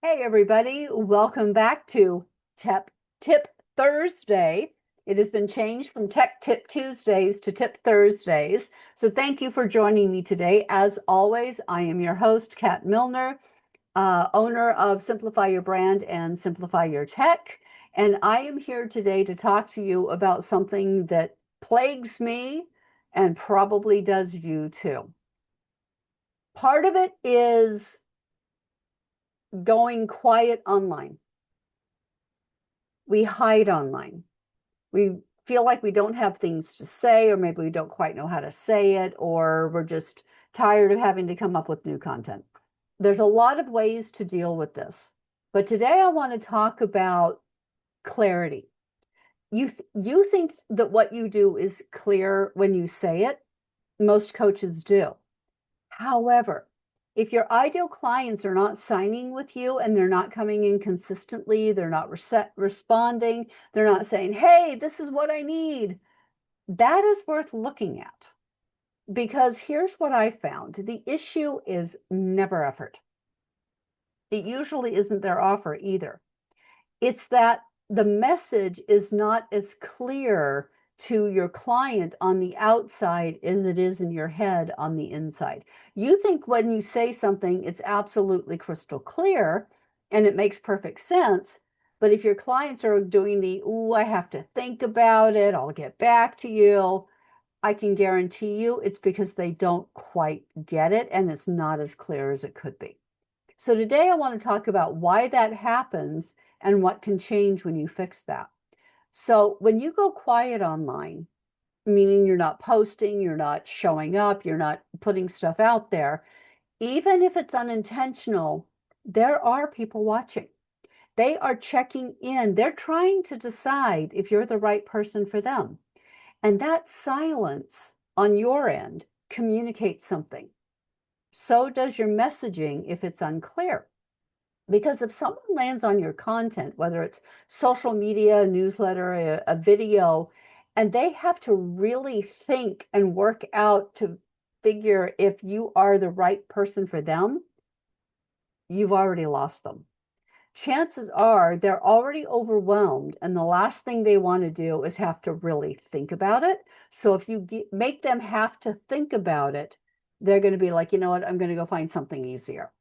Hey everybody, welcome back to Tip Thursday. It has been changed from Tech Tip Tuesdays to Tip Thursdays. So thank you for joining me today. As always, I am your host, Kat Milner, owner of Simplify Your Brand and Simplify Your Tech. And I am here today to talk to you about something that plagues me and probably does you too. Part of it is going quiet online. We hide online. We feel like we don't have things to say, or maybe we don't quite know how to say it, or we're just tired of having to come up with new content. There's a lot of ways to deal with this. But today I want to talk about clarity. You think that what you do is clear when you say it. Most coaches do. However, if your ideal clients are not signing with you and they're not coming in consistently, they're not responding, they're not saying, hey, this is what I need, that is worth looking at. Because here's what I found: the issue is never effort. It usually isn't their offer either. It's that the message is not as clear to your client on the outside as it is in your head on the inside. You think when you say something, it's absolutely crystal clear and it makes perfect sense. But if your clients are doing the, ooh, I have to think about it, I'll get back to you, I can guarantee you it's because they don't quite get it and it's not as clear as it could be. So today I want to talk about why that happens and what can change when you fix that. So when you go quiet online, meaning you're not posting, you're not showing up, you're not putting stuff out there, even if it's unintentional, there are people watching. They are checking in. They're trying to decide if you're the right person for them. And that silence on your end communicates something. So does your messaging if it's unclear. Because if someone lands on your content, whether it's social media, a newsletter, a video, and they have to really think and work out to figure if you are the right person for them, you've already lost them. Chances are they're already overwhelmed, and the last thing they want to do is have to really think about it. So if you make them have to think about it, they're going to be like, you know what, I'm going to go find something easier.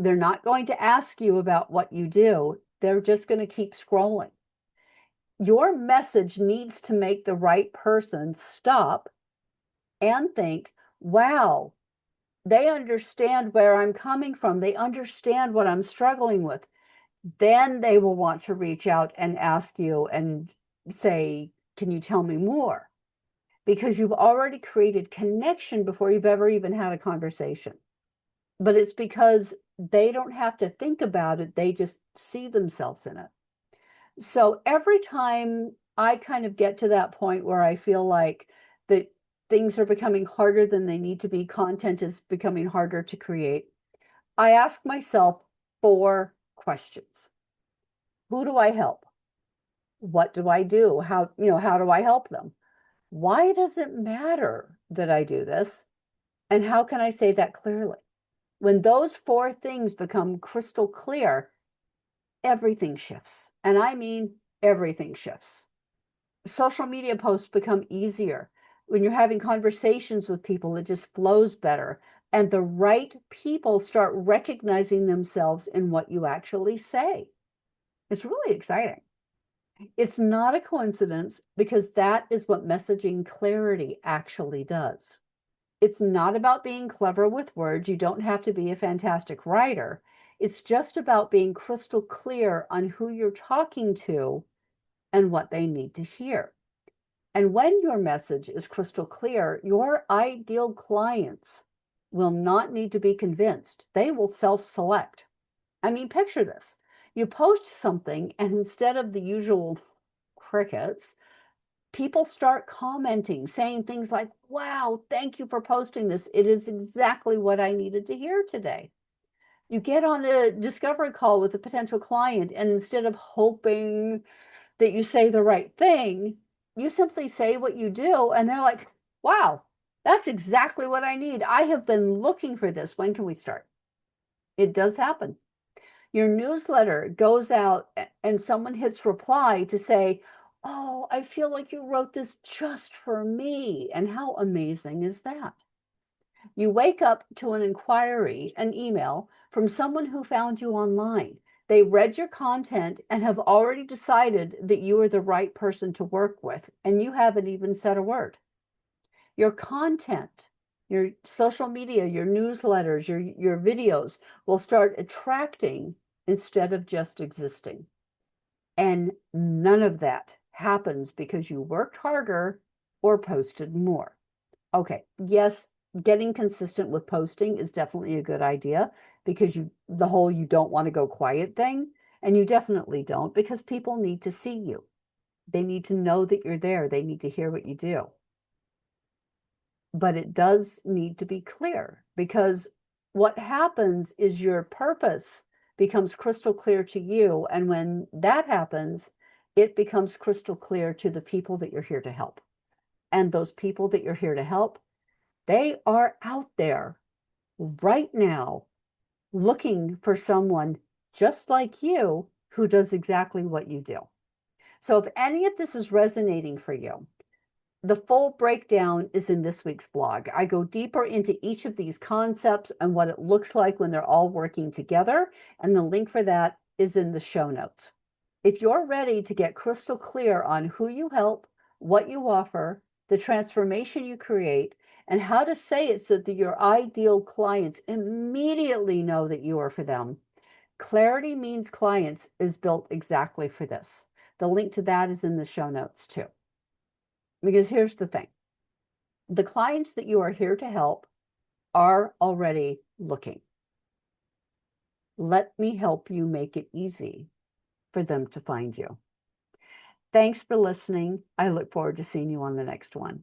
They're not going to ask you about what you do. They're just going to keep scrolling. Your message needs to make the right person stop and think, wow, they understand where I'm coming from. They understand what I'm struggling with. Then they will want to reach out and ask you and say, can you tell me more? Because you've already created connection before you've ever even had a conversation. But it's because they don't have to think about it, they just see themselves in it. So every time I kind of get to that point where I feel like that things are becoming harder than they need to be, content is becoming harder to create, I ask myself 4 questions. Who do I help? What do I do? How do I help them? Why does it matter that I do this? And how can I say that clearly? When those 4 things become crystal clear, everything shifts. And I mean, everything shifts. Social media posts become easier. When you're having conversations with people, it just flows better. And the right people start recognizing themselves in what you actually say. It's really exciting. It's not a coincidence because that is what messaging clarity actually does. It's not about being clever with words. You don't have to be a fantastic writer. It's just about being crystal clear on who you're talking to and what they need to hear. And when your message is crystal clear, your ideal clients will not need to be convinced. They will self-select. I mean, picture this. You post something, and instead of the usual crickets, people start commenting, saying things like, wow, thank you for posting this. It is exactly what I needed to hear today. You get on a discovery call with a potential client, and instead of hoping that you say the right thing, you simply say what you do, and they're like, wow, that's exactly what I need. I have been looking for this. When can we start? It does happen. Your newsletter goes out and someone hits reply to say, "Oh, I feel like you wrote this just for me." And how amazing is that? You wake up to an inquiry, an email from someone who found you online. They read your content and have already decided that you are the right person to work with, and you haven't even said a word. Your content, your social media, your newsletters, your videos will start attracting instead of just existing. And none of that happens because you worked harder or posted more. Okay, yes, getting consistent with posting is definitely a good idea because the whole you don't want to go quiet thing, and you definitely don't because people need to see you. They need to know that you're there. They need to hear what you do. But it does need to be clear because what happens is your purpose becomes crystal clear to you. And when that happens, it becomes crystal clear to the people that you're here to help. And those people that you're here to help, they are out there right now looking for someone just like you who does exactly what you do. So if any of this is resonating for you, the full breakdown is in this week's blog. I go deeper into each of these concepts and what it looks like when they're all working together, and the link for that is in the show notes. If you're ready to get crystal clear on who you help, what you offer, the transformation you create, and how to say it so that your ideal clients immediately know that you are for them, Clarity Means Clients is built exactly for this. The link to that is in the show notes too. Because here's the thing, the clients that you are here to help are already looking. Let me help you make it easy for them to find you. Thanks for listening. I look forward to seeing you on the next one.